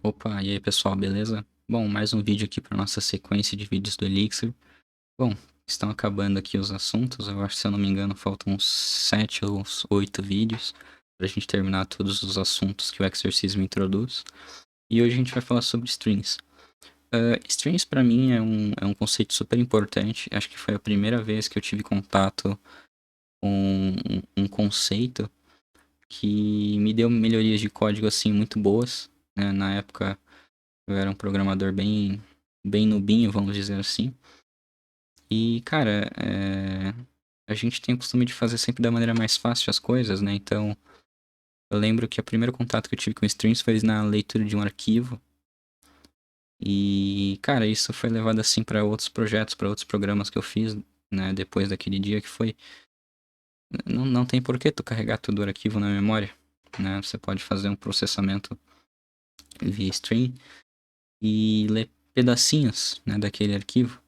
Opa, e aí pessoal, beleza? Bom, mais um vídeo aqui para nossa sequência de vídeos do Elixir. Bom, estão acabando aqui os assuntos, eu acho que se eu não me engano faltam uns 7 ou uns 8 vídeos para a gente terminar todos os assuntos que o exercismo introduz. E hoje a gente vai falar sobre strings. Strings para mim é um conceito super importante, acho que foi a primeira vez que eu tive contato com um conceito que me deu melhorias de código assim muito boas, né? Na época eu era um programador bem nubinho, vamos dizer assim. E, cara, a gente tem o costume de fazer sempre da maneira mais fácil as coisas, né? Então, eu lembro que o primeiro contato que eu tive com strings foi na leitura de um arquivo. E, cara, isso foi levado assim para outros projetos, para outros programas que eu fiz, né? Depois daquele dia que foi. Não tem por que tu carregar todo o arquivo na memória, né? Você pode fazer um processamento via string e ler pedacinhos, né, daquele arquivo.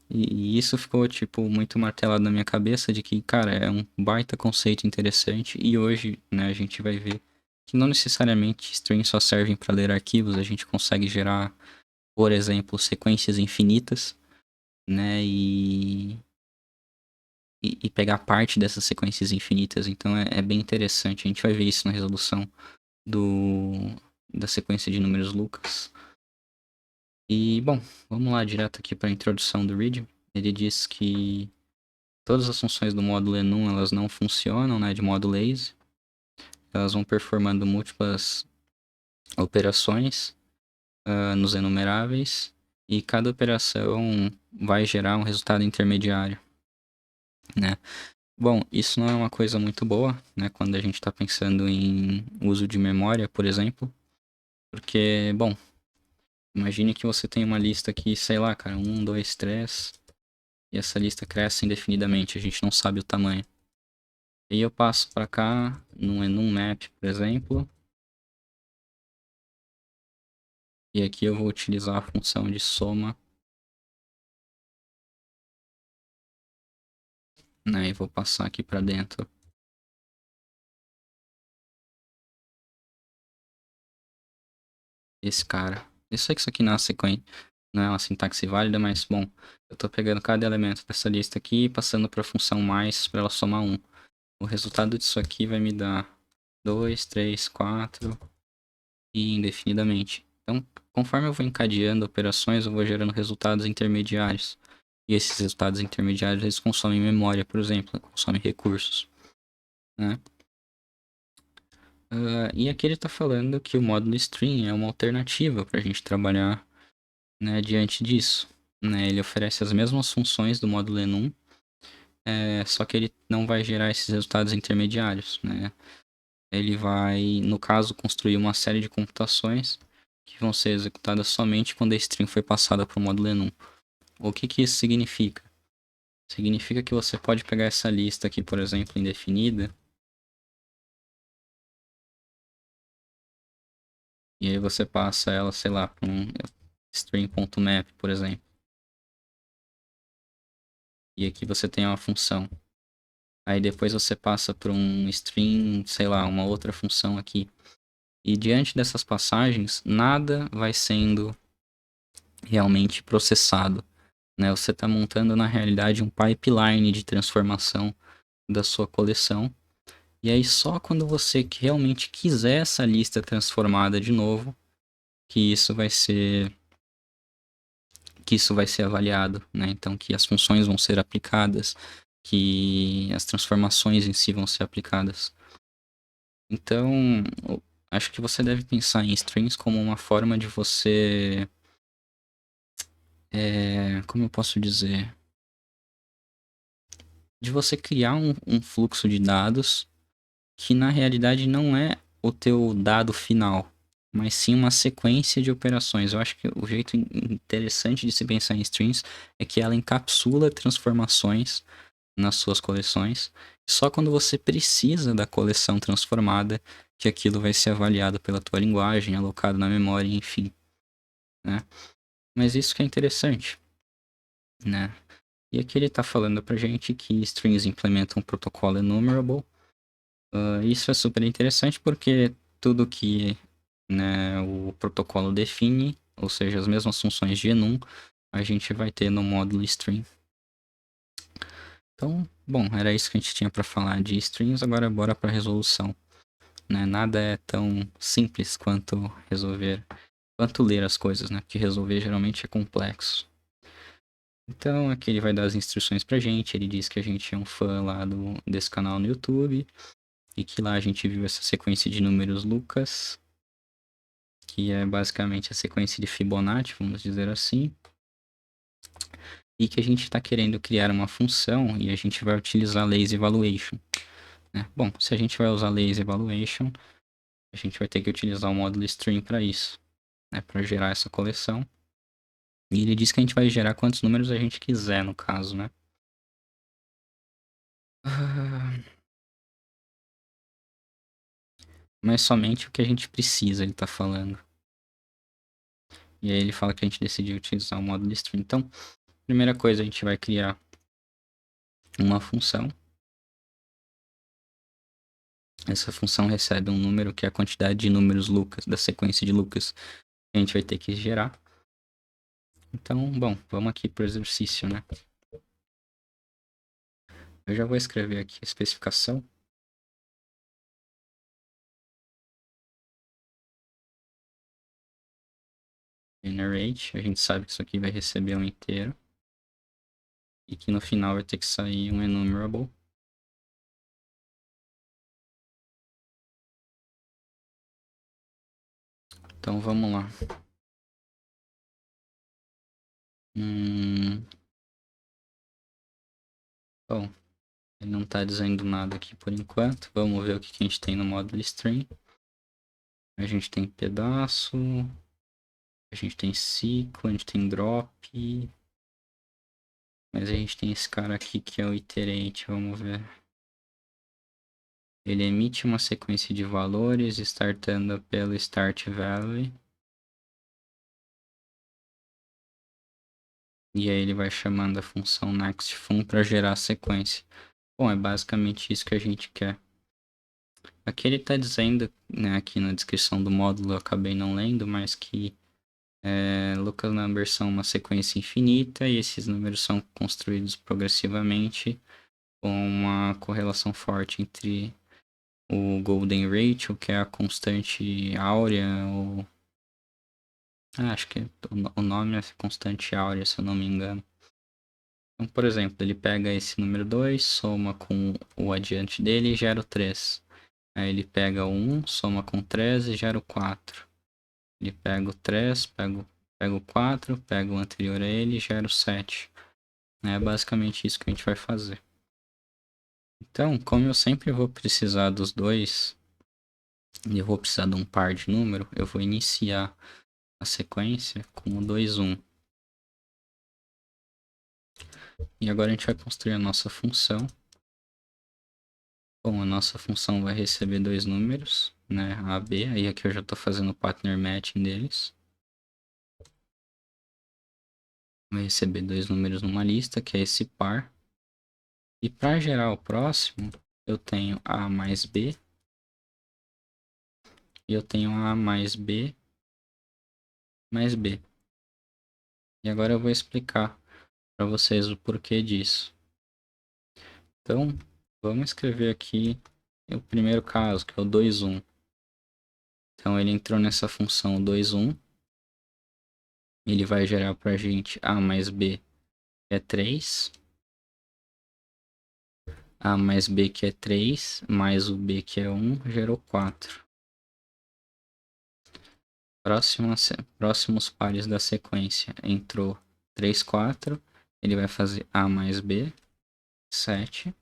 E isso ficou, tipo, muito martelado na minha cabeça de que, cara, é um baita conceito interessante. E hoje, né, a gente vai ver que não necessariamente strings só servem para ler arquivos. A gente consegue gerar, por exemplo, sequências infinitas, né, e pegar parte dessas sequências infinitas. Então é bem interessante. A gente vai ver isso na resolução do, da sequência de números Lucas. E, bom, vamos lá direto aqui para a introdução do read. Ele diz que todas as funções do módulo enum elas não funcionam, né, de modo lazy. Elas vão performando múltiplas operações nos enumeráveis e cada operação vai gerar um resultado intermediário, né? Bom, isso não é uma coisa muito boa, né, quando a gente está pensando em uso de memória, por exemplo, porque, bom, imagine que você tem uma lista aqui, sei lá, cara, 1, 2, 3, e essa lista cresce indefinidamente, a gente não sabe o tamanho. E eu passo para cá, no enum map, por exemplo, e aqui eu vou utilizar a função de soma, né, e vou passar aqui para dentro esse cara. Eu sei que isso aqui não é uma sequência, não é uma sintaxe válida, mas bom, eu estou pegando cada elemento dessa lista aqui e passando para a função mais para ela somar 1. O resultado disso aqui vai me dar 2, 3, 4 e indefinidamente. Então, conforme eu vou encadeando operações, eu vou gerando resultados intermediários. E esses resultados intermediários, eles consomem memória, por exemplo, consomem recursos, né? E aqui ele está falando que o módulo string é uma alternativa para a gente trabalhar, né, diante disso, né? Ele oferece as mesmas funções do módulo enum, só que ele não vai gerar esses resultados intermediários, né? Ele vai, no caso, construir uma série de computações que vão ser executadas somente quando a string foi passada para o módulo enum. O que isso significa? Significa que você pode pegar essa lista aqui, por exemplo, indefinida, e aí você passa ela, sei lá, para um string.map, por exemplo. E aqui você tem uma função. Aí depois você passa para um string, sei lá, uma outra função aqui. E diante dessas passagens, nada vai sendo realmente processado, né? Você está montando na realidade um pipeline de transformação da sua coleção. E aí só quando você realmente quiser essa lista transformada de novo, que isso vai ser avaliado, né? Então que as funções vão ser aplicadas, que as transformações em si vão ser aplicadas. Então, acho que você deve pensar em strings como uma forma de você, como eu posso dizer, de você criar um fluxo de dados que na realidade não é o teu dado final, mas sim uma sequência de operações. Eu acho que o jeito interessante de se pensar em strings é que ela encapsula transformações nas suas coleções. Só quando você precisa da coleção transformada que aquilo vai ser avaliado pela tua linguagem, alocado na memória, enfim, né? Mas isso que é interessante, né? E aqui ele está falando pra gente que strings implementam um protocolo enumerable. Isso é super interessante porque tudo que né, o protocolo define, ou seja, as mesmas funções de enum, a gente vai ter no módulo string. Então, bom, era isso que a gente tinha para falar de strings, agora bora para resolução. Né? Nada é tão simples quanto ler as coisas, né? Porque resolver geralmente é complexo. Então aqui ele vai dar as instruções pra gente, ele diz que a gente é um fã lá desse canal no YouTube, e que lá a gente viu essa sequência de números Lucas, que é basicamente a sequência de Fibonacci, vamos dizer assim, e que a gente está querendo criar uma função e a gente vai utilizar lazy evaluation. Né? Bom, se a gente vai usar lazy evaluation, a gente vai ter que utilizar o módulo string para isso, né? Para gerar essa coleção. E ele diz que a gente vai gerar quantos números a gente quiser, no caso, né? Mas somente o que a gente precisa, ele tá falando. E aí ele fala que a gente decidiu utilizar o módulo string. Então, primeira coisa, a gente vai criar uma função. Essa função recebe um número que é a quantidade de números Lucas, da sequência de Lucas, que a gente vai ter que gerar. Então, bom, vamos aqui para o exercício, né? Eu já vou escrever aqui a especificação. Generate, a gente sabe que isso aqui vai receber um inteiro. E que no final vai ter que sair um enumerable. Então vamos lá. Bom, ele não está dizendo nada aqui por enquanto. Vamos ver o que a gente tem no módulo string. A gente tem pedaço, a gente tem ciclo, a gente tem drop. Mas a gente tem esse cara aqui que é o iterate, vamos ver. Ele emite uma sequência de valores, startando pelo start value. E aí ele vai chamando a função nextFun para gerar a sequência. Bom, é basicamente isso que a gente quer. Aqui ele está dizendo, né, aqui na descrição do módulo, eu acabei não lendo, mas que local numbers são uma sequência infinita e esses números são construídos progressivamente com uma correlação forte entre o Golden Ratio, que é a constante áurea, ou... acho que o nome é constante áurea, se eu não me engano. Então, por exemplo, ele pega esse número 2, soma com o adiante dele e gera o 3. Aí ele pega o 1, soma com 3 e gera o 4. Ele pega o 3, pega o 4, pega o anterior a ele e gera o 7. É basicamente isso que a gente vai fazer. Então, como eu sempre vou precisar dos dois, e eu vou precisar de um par de número, eu vou iniciar a sequência com o 2, 1. E agora a gente vai construir a nossa função. Bom, a nossa função vai receber dois números, né, A, B. Aí aqui eu já estou fazendo o partner matching deles. Vai receber dois números numa lista, que é esse par. E para gerar o próximo, eu tenho A mais B. E eu tenho A mais B mais B. E agora eu vou explicar para vocês o porquê disso. Então, vamos escrever aqui o primeiro caso, que é o 2, 1. Então, ele entrou nessa função 2, 1. Ele vai gerar para a gente A mais B, que é 3. A mais B, que é 3, mais o B, que é 1, gerou 4. Próximos pares da sequência. Entrou 3, 4. Ele vai fazer A mais B, 7.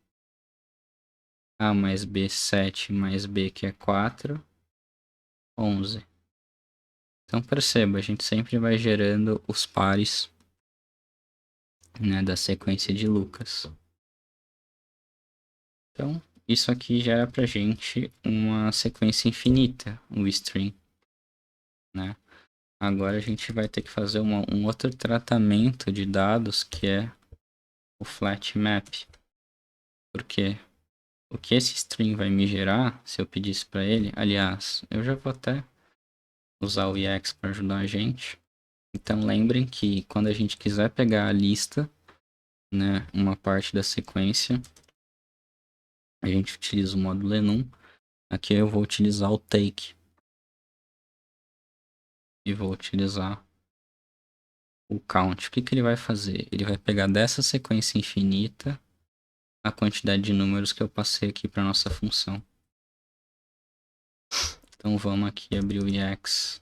A mais B, 7, mais B, que é 4, 11. Então perceba, a gente sempre vai gerando os pares, né, da sequência de Lucas. Então, isso aqui gera pra gente uma sequência infinita, o string, né? Agora a gente vai ter que fazer um outro tratamento de dados, que é o flat map. Porque o que esse string vai me gerar, se eu pedisse para ele, aliás, eu já vou até usar o EX para ajudar a gente. Então lembrem que quando a gente quiser pegar a lista, né, uma parte da sequência, a gente utiliza o módulo enum. Aqui eu vou utilizar o take e vou utilizar o count. O que ele vai fazer? Ele vai pegar dessa sequência infinita a quantidade de números que eu passei aqui para nossa função. Então vamos aqui abrir o EX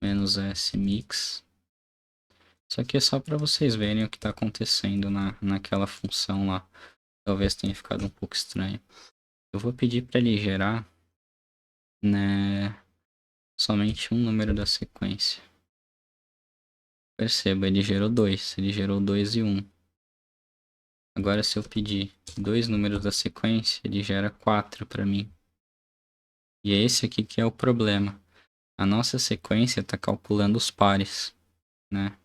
-s mix. Isso aqui é só para vocês verem o que está acontecendo naquela função lá. Talvez tenha ficado um pouco estranho. Eu vou pedir para ele gerar, né, somente um número da sequência. Perceba, ele gerou 2. Ele gerou 2 e 1. Agora se eu pedir dois números da sequência, ele gera 4 para mim. E é esse aqui que é o problema. A nossa sequência está calculando os pares, né?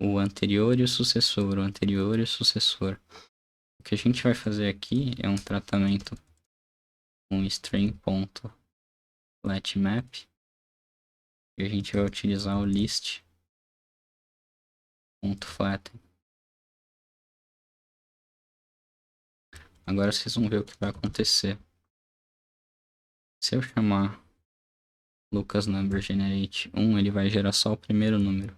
O anterior e o sucessor, o anterior e o sucessor. O que a gente vai fazer aqui é um tratamento com string.letMap. E a gente vai utilizar o list.flatten. Agora vocês vão ver o que vai acontecer. Se eu chamar Lucas Number Generate 1, ele vai gerar só o primeiro número.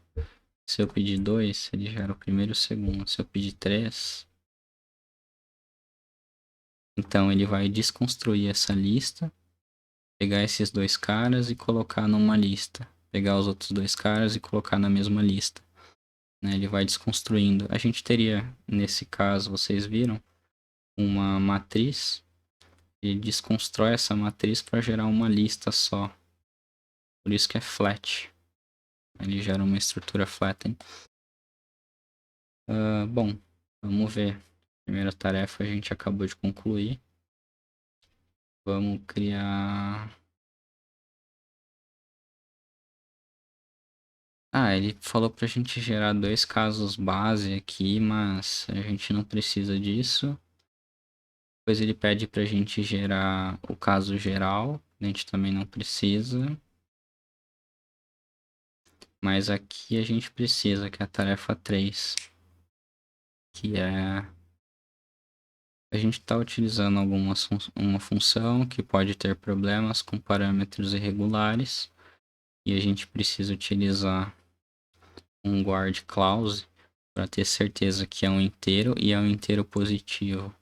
Se eu pedir 2, ele gera o primeiro e o segundo. Se eu pedir 3, então ele vai desconstruir essa lista, pegar esses dois caras e colocar numa lista. Pegar os outros dois caras e colocar na mesma lista. Né? Ele vai desconstruindo. A gente teria, nesse caso, vocês viram, uma matriz. Ele desconstrói essa matriz para gerar uma lista só. Por isso que é flat. Ele gera uma estrutura flatten. Bom, vamos ver. Primeira tarefa a gente acabou de concluir. Vamos criar... ele falou pra gente gerar dois casos base aqui, mas a gente não precisa disso. Depois ele pede pra gente gerar o caso geral. A gente também não precisa. Mas aqui a gente precisa, que é a tarefa 3. Que é... A gente está utilizando uma função que pode ter problemas com parâmetros irregulares. E a gente precisa utilizar um guard clause para ter certeza que é um inteiro e é um inteiro positivo.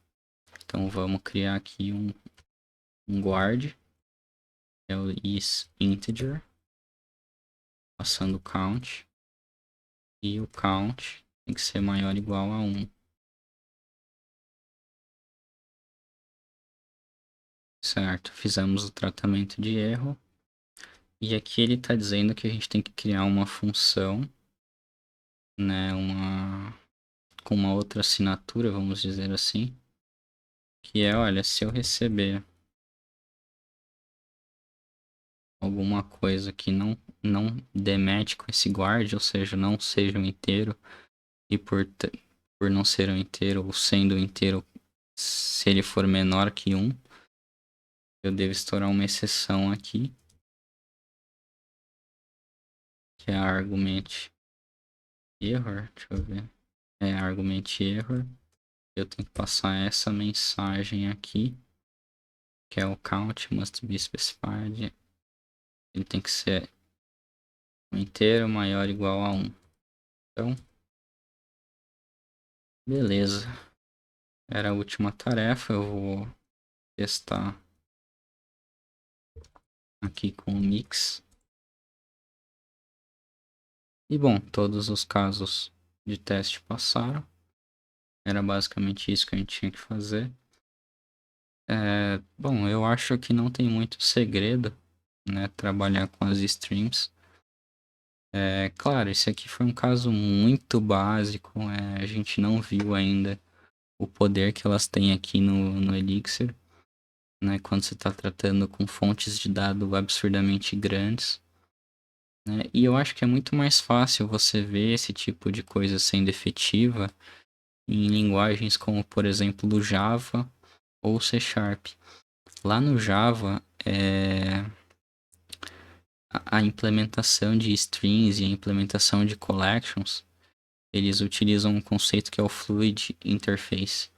Então vamos criar aqui um guard, é o isInteger, passando o count, e o count tem que ser maior ou igual a 1. Certo, fizemos o tratamento de erro. E aqui ele está dizendo que a gente tem que criar uma função, né, com uma outra assinatura, vamos dizer assim, que é, olha, se eu receber alguma coisa que não demete com esse guard, ou seja, não seja um inteiro, e por não ser um inteiro, ou sendo um inteiro, se ele for menor que 1, eu devo estourar uma exceção aqui, que é a argument error, deixa eu ver, argument error, eu tenho que passar essa mensagem aqui, que é o count must be specified, ele tem que ser um inteiro maior ou igual a 1. Então, beleza. Era a última tarefa, eu vou testar aqui com o mix. E bom, todos os casos de teste passaram. Era basicamente isso que a gente tinha que fazer. Bom, eu acho que não tem muito segredo, né, trabalhar com as streams. Claro, esse aqui foi um caso muito básico, a gente não viu ainda o poder que elas têm aqui no Elixir, né, quando você está tratando com fontes de dado absurdamente grandes. Né? E eu acho que é muito mais fácil você ver esse tipo de coisa sendo efetiva em linguagens como, por exemplo, o Java ou C Sharp. Lá no Java, a implementação de strings e a implementação de collections, eles utilizam um conceito que é o Fluid Interface,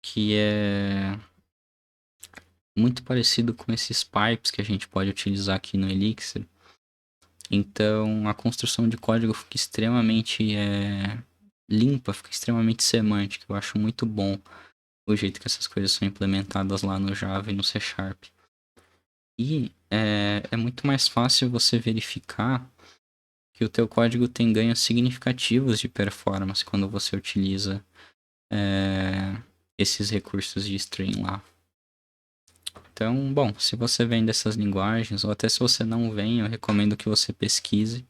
que é muito parecido com esses pipes que a gente pode utilizar aqui no Elixir. Então, a construção de código fica extremamente limpa, fica extremamente semântica. Eu acho muito bom o jeito que essas coisas são implementadas lá no Java e no C Sharp. E é muito mais fácil você verificar que o teu código tem ganhos significativos de performance quando você utiliza esses recursos de string lá. Então, bom, se você vem dessas linguagens, ou até se você não vem, eu recomendo que você pesquise,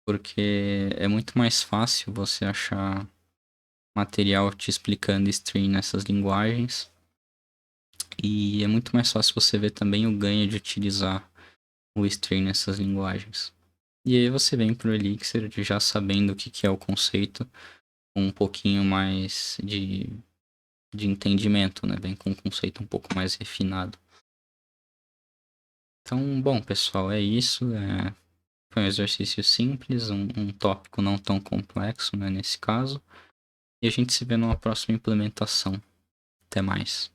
porque é muito mais fácil você achar material te explicando string nessas linguagens, e é muito mais fácil você ver também o ganho de utilizar o string nessas linguagens. E aí você vem pro Elixir já sabendo o que é o conceito, com um pouquinho mais de entendimento, né? Vem com um conceito um pouco mais refinado. Então, bom, pessoal, é isso. Foi um exercício simples, um tópico não tão complexo, né, nesse caso. E a gente se vê numa próxima implementação. Até mais.